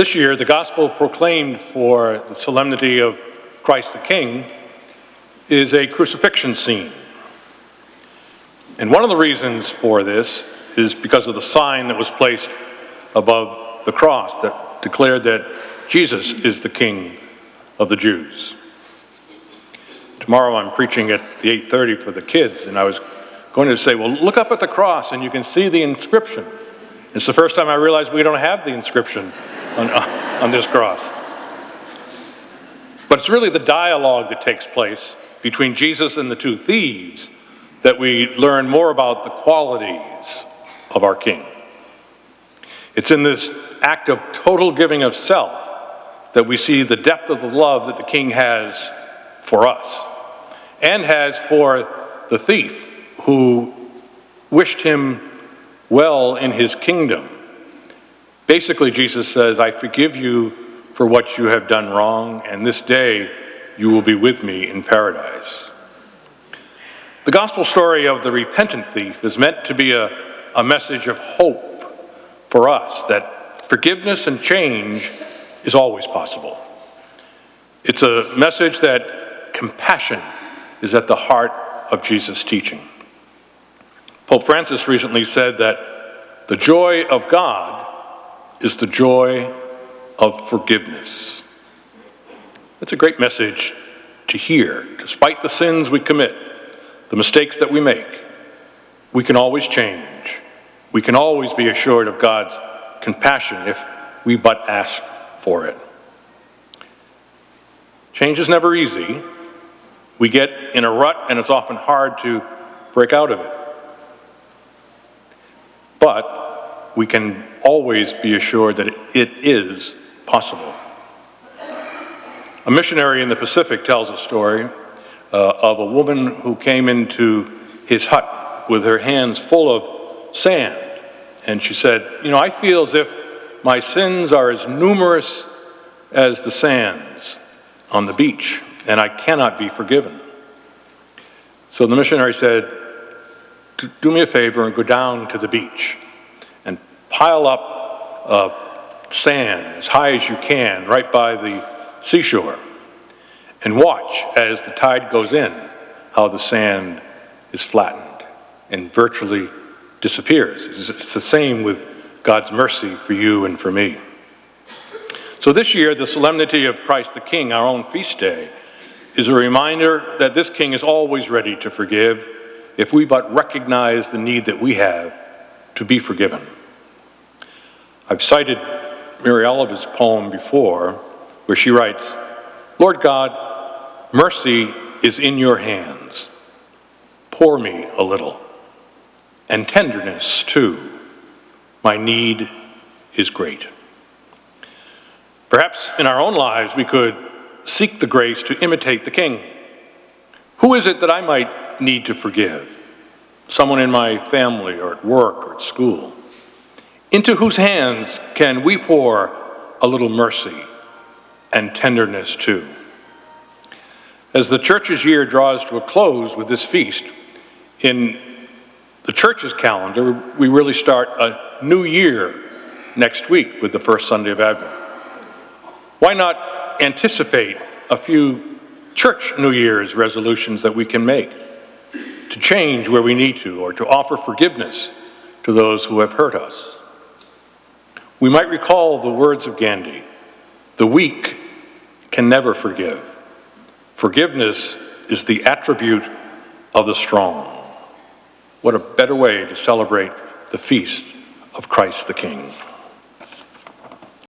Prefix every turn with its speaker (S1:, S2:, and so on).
S1: This year, the gospel proclaimed for the solemnity of Christ the King is a crucifixion scene. And one of the reasons for this is because of the sign that was placed above the cross that declared that Jesus is the King of the Jews. Tomorrow I'm preaching at the 8:30 for the kids, and I was going to say, well, look up at the cross and you can see the inscription. It's the first time I realized we don't have the inscription on this cross. But it's really the dialogue that takes place between Jesus and the two thieves that we learn more about the qualities of our King. It's in this act of total giving of self that we see the depth of the love that the King has for us and has for the thief who wished him well in his kingdom. Basically, Jesus says, I forgive you for what you have done wrong, and this day you will be with me in paradise. The gospel story of the repentant thief is meant to be a message of hope for us, that forgiveness and change is always possible. It's a message that compassion is at the heart of Jesus' teaching. Pope Francis recently said that the joy of God is the joy of forgiveness. That's a great message to hear. Despite the sins we commit, the mistakes that we make, we can always change. We can always be assured of God's compassion if we but ask for it. Change is never easy. We get in a rut and it's often hard to break out of it. But we can always be assured that it is possible. A missionary in the Pacific tells a story of a woman who came into his hut with her hands full of sand. And she said, I feel as if my sins are as numerous as the sands on the beach, and I cannot be forgiven. So the missionary said, do me a favor and go down to the beach and pile up sand as high as you can right by the seashore and watch as the tide goes in how the sand is flattened and virtually disappears. It's the same with God's mercy for you and for me. So this year, the solemnity of Christ the King, our own feast day, is a reminder that this King is always ready to forgive if we but recognize the need that we have to be forgiven. I've cited Mary Oliver's poem before, where she writes, Lord God, mercy is in your hands. Pour me a little, and tenderness too. My need is great. Perhaps in our own lives we could seek the grace to imitate the King. Who is it that I might need to forgive? Someone in my family or at work or at school? Into whose hands can we pour a little mercy and tenderness too? As the church's year draws to a close with this feast, in the church's calendar, we really start a new year next week with the first Sunday of Advent. Why not anticipate a few church New Year's resolutions that we can make to change where we need to, or to offer forgiveness to those who have hurt us? We might recall the words of Gandhi, the weak can never forgive. Forgiveness is the attribute of the strong. What a better way to celebrate the feast of Christ the King.